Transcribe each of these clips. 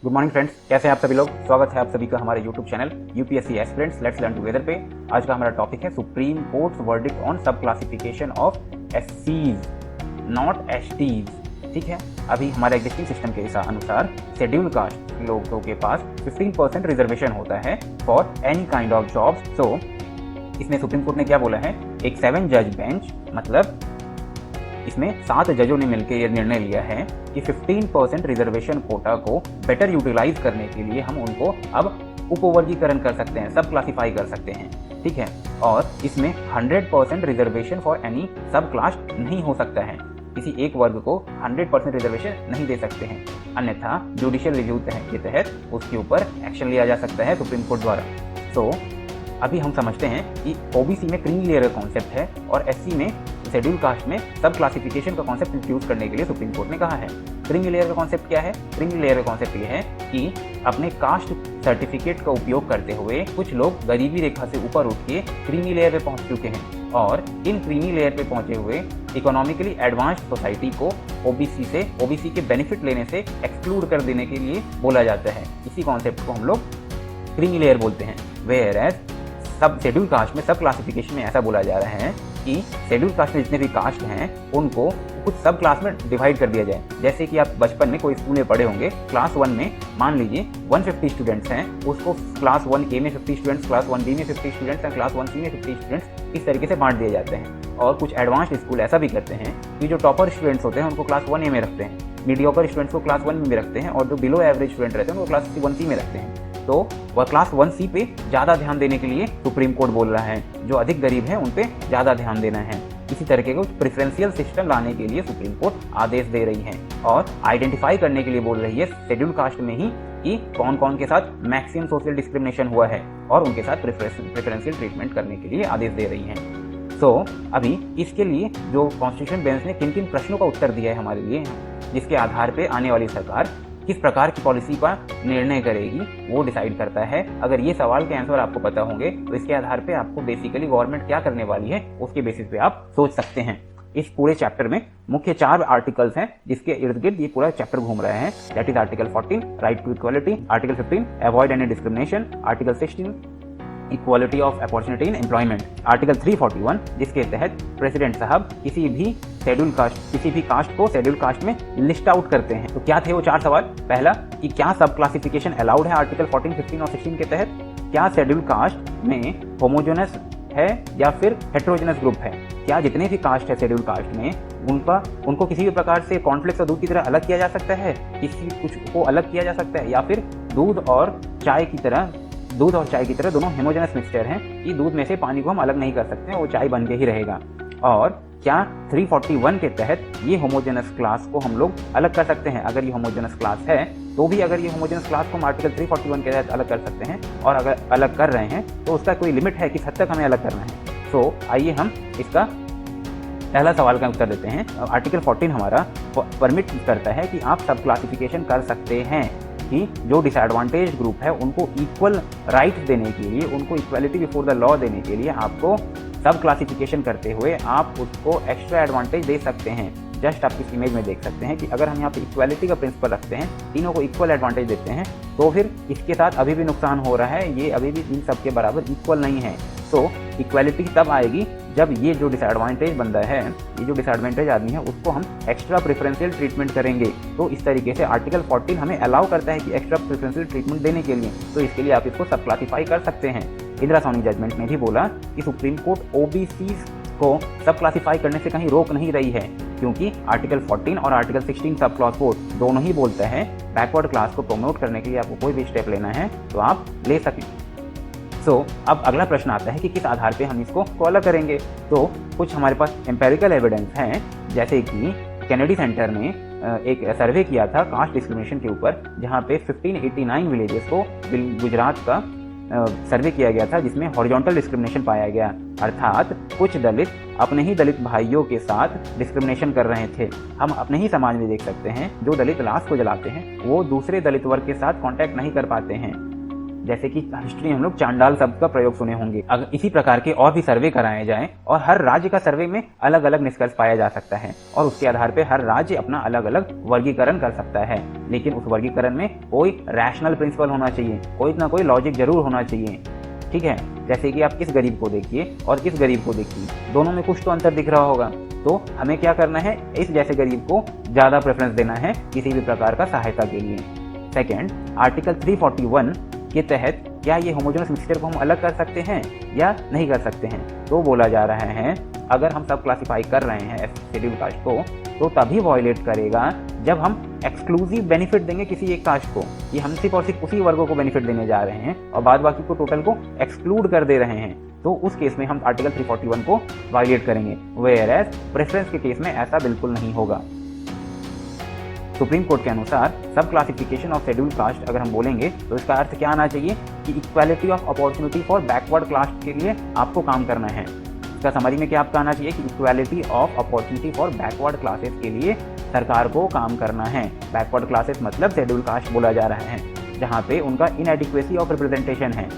Good morning friends, कैसे हैं आप सभी लोग। स्वागत है आप सभी का हमारे YouTube channel UPSC aspirants let's learn together पे। आज का हमारा टॉपिक है supreme courts verdict on sub classification of एससीज not STs. ठीक है, अभी हमारे एग्जिस्टिंग सिस्टम के अनुसार शेड्यूल कास्ट लोगों के पास 15% रिजर्वेशन होता है for any kind of job. So इसमें सुप्रीम कोर्ट ने क्या बोला है, एक 7 जज बेंच, मतलब इसमें 7 जजों ने मिलकर यह निर्णय लिया है कि 15% रिजर्वेशन कोटा को बेटर यूटिलाइज करने के लिए हम उनको अब उपवर्गीकरण कर सकते हैं, सब क्लासिफाई कर सकते हैं। ठीक है, और इसमें 100% रिजर्वेशन फॉर एनी सब क्लास नहीं हो सकता है, किसी एक वर्ग को 100% रिजर्वेशन नहीं दे सकते हैं, अन्यथा जुडिशियल रिव्यू के तहत उसके ऊपर एक्शन लिया जा सकता है सुप्रीम कोर्ट द्वारा। तो अभी हम समझते हैं कि ओबीसी में क्रीमी लेयर का कॉन्सेप्ट है और एससी में शेड्यूल कास्ट में सब क्लासिफिकेशन का कॉन्सेप्ट इंट्रोड्यूस करने के लिए सुप्रीम कोर्ट ने कहा है। क्रीमी लेयर का कॉन्सेप्ट क्या है? क्रीमी लेयर का कॉन्सेप्ट ये है कि अपने कास्ट सर्टिफिकेट का उपयोग करते हुए कुछ लोग गरीबी रेखा से ऊपर उठ के क्रीमी लेयर पे पहुंच चुके हैं और इन क्रीमी लेयर पे पहुंचे हुए इकोनॉमिकली एडवांस्ड सोसाइटी को ओबीसी के बेनिफिट लेने से एक्सक्लूड कर देने के लिए बोला जाता है। इसी कॉन्सेप्ट को हम लोग क्रीमी लेयर बोलते हैं। वेयर एज सब शेड्यूल कास्ट में सब क्लासिफिकेशन में ऐसा बोला जा रहा है कि शेड्यूल कास्ट में जितने भी कास्ट हैं उनको कुछ सब क्लास में डिवाइड कर दिया जाए। जैसे कि आप बचपन में कोई स्कूल में पढ़े होंगे, क्लास 1 में मान लीजिए 150 स्टूडेंट्स हैं, उसको क्लास 1A में 50 स्टूडेंट्स, क्लास 1B में 50 स्टूडेंट्स और क्लास 1C में 50 स्टूडेंट्स, इस तरीके से बांट दिए जाते हैं। और कुछ एडवांस्ड स्कूल ऐसा भी करते हैं कि जो टॉपर स्टूडेंट्स होते हैं उनको क्लास 1A में रखते हैं, मीडियोकर स्टूडेंट्स को क्लास 1 में रखते हैं और जो बिलो एवरेज स्टूडेंट रहते हैं उनको क्लास 1C में रखते हैं। तो वह क्लास 1C पे ज़्यादा ध्यान देने के लिए सुप्रीम कोर्ट बोल रहा है, जो अधिक गरीब हैं उन पे ज़्यादा ध्यान देना है। इसी तरीके का प्रेफरेंशियल सिस्टम लाने के लिए सुप्रीम कोर्ट आदेश दे रही है और आइडेंटिफाई करने के लिए बोल रही है शेड्यूल कास्ट में ही कि कौन कौन के साथ मैक्सिमम सोशल डिस्क्रिमिनेशन हुआ है और उनके साथ प्रेफरेंशियल ट्रीटमेंट करने के लिए आदेश दे रही है। सो अभी इसके लिए जो कॉन्स्टिट्यूशन बेंच ने किन किन प्रश्नों का उत्तर दिया है हमारे लिए, जिसके आधार पर आने वाली सरकार किस प्रकार की पॉलिसी का निर्णय करेगी वो डिसाइड करता है। अगर ये सवाल के आंसर आपको पता होंगे तो इसके आधार पे आपको बेसिकली गवर्नमेंट क्या करने वाली है उसके बेसिस पे आप सोच सकते हैं। इस पूरे चैप्टर में मुख्य 4 आर्टिकल्स हैं जिसके इर्द गिर्द ये पूरा चैप्टर घूम रहे हैं। That is article 14 right to equality, article 15 avoid any discrimination, article 16 equality of opportunity in employment, article 341 जिसके तहत प्रेसिडेंट साहब किसी भी शेड्यूल कास्ट, किसी भी कास्ट को शेड्यूल कास्ट में लिस्ट आउट करते हैं। तो क्या थे वो 4 सवाल? पहला कि क्या सब क्लासिफिकेशन अलाउड है आर्टिकल 14, 15 और 16 के तहत? क्या शेड्यूल कास्ट में होमोजेनस है या फिर हेट्रोजेनस ग्रुप है? क्या जितने भी कास्ट है शेड्यूल कास्ट में उनको किसी भी प्रकार से कॉर्नफ्लेक्स और दूध की तरह अलग किया जा सकता है, किसी कुछ को अलग किया जा सकता है, या फिर दूध और चाय की तरह दोनों होमोजेनस मिक्सचर हैं कि दूध में से पानी को हम अलग नहीं कर सकते हैं, वो चाय बन के ही रहेगा। और क्या 341 के तहत ये होमोजेनस क्लास को हम लोग अलग कर सकते हैं? अगर ये होमोजेनस क्लास है तो भी अगर ये होमोजेनस क्लास को हम आर्टिकल 341 के तहत अलग कर सकते हैं, और अगर अलग कर रहे हैं तो उसका कोई लिमिट है किस हद तक हमें अलग करना है। सो आइए हम इसका पहला सवाल का उत्तर देते हैं। आर्टिकल 14 हमारा परमिट करता है कि आप सब क्लासिफिकेशन कर सकते हैं कि जो डिसएडवांटेज ग्रुप है उनको इक्वल राइट देने के लिए, उनको इक्वालिटी बिफोर द लॉ देने के लिए आपको सब क्लासिफिकेशन करते हुए आप उसको एक्स्ट्रा एडवांटेज दे सकते हैं। जस्ट आप इस इमेज में देख सकते हैं कि अगर हम यहाँ पे इक्वालिटी का प्रिंसिपल रखते हैं, तीनों को इक्वल एडवांटेज देते हैं, तो फिर इसके साथ अभी भी नुकसान हो रहा है, ये अभी भी इन सब के बराबर इक्वल नहीं है। तो इक्वालिटी तब आएगी जब ये जो डिसएडवांटेज बंदा है, ये जो डिसएडवांटेज आदमी है, उसको हम एक्स्ट्रा प्रेफरेंशियल ट्रीटमेंट करेंगे। तो इस तरीके से आर्टिकल 14 हमें अलाउ करता है कि एक्स्ट्रा प्रेफरेंशियल ट्रीटमेंट देने के लिए, तो इसके लिए आप इसको सब क्लासीफाई कर सकते हैं। इंदिरा सोनी जजमेंट ने भी बोला कि सुप्रीम कोर्ट ओबीसी को सब क्लासीफाई करने से कहीं रोक नहीं रही है, क्योंकि आर्टिकल 14 और आर्टिकल 16 सब क्लॉज 4 दोनों ही बोलता है बैकवर्ड क्लास को प्रमोट करने के लिए आपको कोई भी स्टेप लेना है तो आप ले सकें। अब अगला प्रश्न आता है कि किस आधार पे हम इसको अलग करेंगे। तो कुछ हमारे पास एम्पेरिकल एविडेंस हैं, जैसे कि कैनेडी सेंटर ने एक सर्वे किया था कास्ट डिस्क्रिमिनेशन के ऊपर, जहाँ पे 1589 विलेजेस को गुजरात का सर्वे किया गया था, जिसमें हॉरिजॉन्टल डिस्क्रिमिनेशन पाया गया, अर्थात कुछ दलित अपने ही दलित भाइयों के साथ डिस्क्रिमिनेशन कर रहे थे। हम अपने ही समाज में देख सकते हैं जो दलित लाश को जलाते हैं वो दूसरे दलित वर्ग के साथ कांटेक्ट नहीं कर पाते हैं। जैसे कि हिस्ट्री में हम लोग चांडाल शब्द का प्रयोग सुने होंगे। अगर इसी प्रकार के और भी सर्वे कराए जाएं और हर राज्य का सर्वे में अलग अलग निष्कर्ष पाया जा सकता है और उसके आधार पर हर राज्य अपना अलग अलग वर्गीकरण कर सकता है, लेकिन उस वर्गीकरण में कोई रैशनल प्रिंसिपल होना चाहिए, कोई ना कोई लॉजिक जरूर होना चाहिए। ठीक है, जैसे कि आप इस गरीब को देखिए और इस गरीब को देखिए, दोनों में कुछ तो अंतर दिख रहा होगा, तो हमें क्या करना है, इस जैसे गरीब को ज़्यादा प्रेफरेंस देना है किसी भी प्रकार का सहायता के लिए। सेकेंड, आर्टिकल 341 के तहत क्या ये होमोजेनस मिक्सचर को हम अलग कर सकते हैं या नहीं कर सकते हैं? तो बोला जा रहा है अगर हम सब क्लासिफाई कर रहे हैं शेड्यूल कास्ट को तो तभी वॉयलेट करेगा जब हम एक्सक्लूसिव बेनिफिट देंगे किसी एक कास्ट को, कि हम सिर्फ और सिर्फ उसी वर्गों को बेनिफिट देने जा रहे हैं और बाद बाकी को टोटल को एक्सक्लूड कर दे रहे हैं, तो उस केस में हम आर्टिकल 341 को वायलेट करेंगे। वेयर एज प्रेफरेंस के केस में ऐसा बिल्कुल नहीं होगा। सुप्रीम कोर्ट के अनुसार सब क्लासिफिकेशन ऑफ शेड्यूल कास्ट अगर हम बोलेंगे तो इसका अर्थ क्या आना चाहिए कि equality of opportunity for backward class के लिए आपको काम करना है। इसका समरी में क्या आपका आना चाहिए कि equality of opportunity for backward classes के लिए सरकार को काम करना है। बैकवर्ड क्लासेस मतलब शेड्यूल कास्ट बोला जा रहा है, जहाँ पे उनका इनएडिक्वेसी ऑफ रिप्रेजेंटेशन है।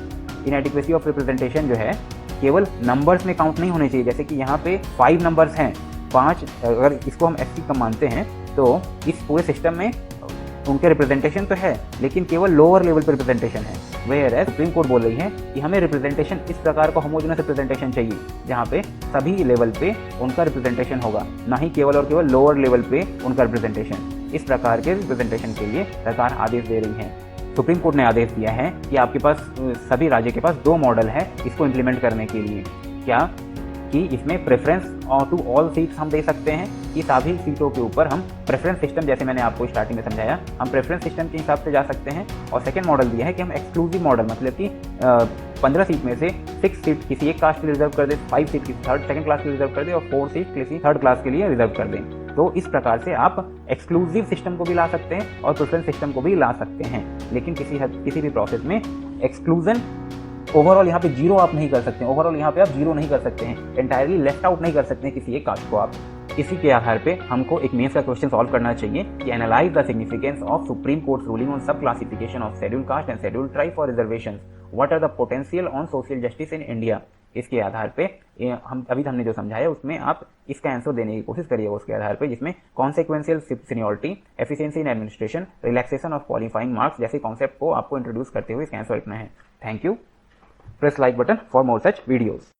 इनएडिक्वेसी ऑफ रिप्रेजेंटेशन जो है केवल नंबर्स में काउंट नहीं होने चाहिए, जैसे कि यहाँ पे 5 नंबर्स हैं, 5 अगर इसको हम एससी का मानते हैं तो इस पूरे सिस्टम में उनके रिप्रेजेंटेशन तो है लेकिन केवल लोअर लेवल पर रिप्रेजेंटेशन है। वेयर है सुप्रीम कोर्ट बोल रही है कि हमें रिप्रेजेंटेशन इस प्रकार का होमोजेनस रिप्रेजेंटेशन चाहिए जहाँ पे सभी लेवल पे उनका रिप्रेजेंटेशन होगा, ना ही केवल और केवल लोअर लेवल पे उनका रिप्रेजेंटेशन। इस प्रकार के रिप्रेजेंटेशन के लिए सरकार आदेश दे रही है। सुप्रीम कोर्ट ने आदेश दिया है कि आपके पास सभी राज्य के पास 2 मॉडल है इसको इम्प्लीमेंट करने के लिए। क्या कि इसमें प्रेफरेंस टू ऑल सीट्स हम दे सकते हैं कि सभी सीटों के ऊपर हम प्रेफरेंस सिस्टम, जैसे मैंने आपको स्टार्टिंग में समझाया, हम प्रेफरेंस सिस्टम के हिसाब से जा सकते हैं। और सेकंड मॉडल दिया है कि हम एक्सक्लूसिव मॉडल, मतलब कि 15 सीट में से 6 सीट किसी एक कास्ट के लिए रिजर्व कर दें, 5 सीट किसी सेकंड क्लास के लिए रिजर्व कर दें और 4 सीट किसी थर्ड क्लास के लिए रिजर्व कर दें। तो इस प्रकार से आप एक्सक्लूसिव सिस्टम को भी ला सकते हैं और प्रेफरेंस सिस्टम को भी ला सकते हैं, लेकिन किसी भी प्रोसेस में एक्सक्लूजन ओवरऑल यहाँ पे जीरो आप नहीं कर सकते हैं। ओवरऑल यहाँ पे आप जीरो नहीं कर सकते हैं, एंटायरली लेफ्ट आउट नहीं कर सकते हैं किसी एक कास्ट को आप। इसी के आधार पे हमको एक मेंस का क्वेश्चन सॉल्व करना चाहिए कि analyse the significance of supreme court ruling on sub classification of schedule caste and schedule tribe for reservations, what are the potential on social justice in India. इसके आधार पे हमने जो समझाया उसमें आप इसका आंसर देने की कोशिश करिएगा उसके आधार पे, जिसमें consequential seniority, efficiency in administration, relaxation of qualifying marks जैसे कॉन्सेप्ट को आपको इंट्रोड्यूस करते हुए इसका आंसर लिखना है। Thank you. Press like button for more such videos.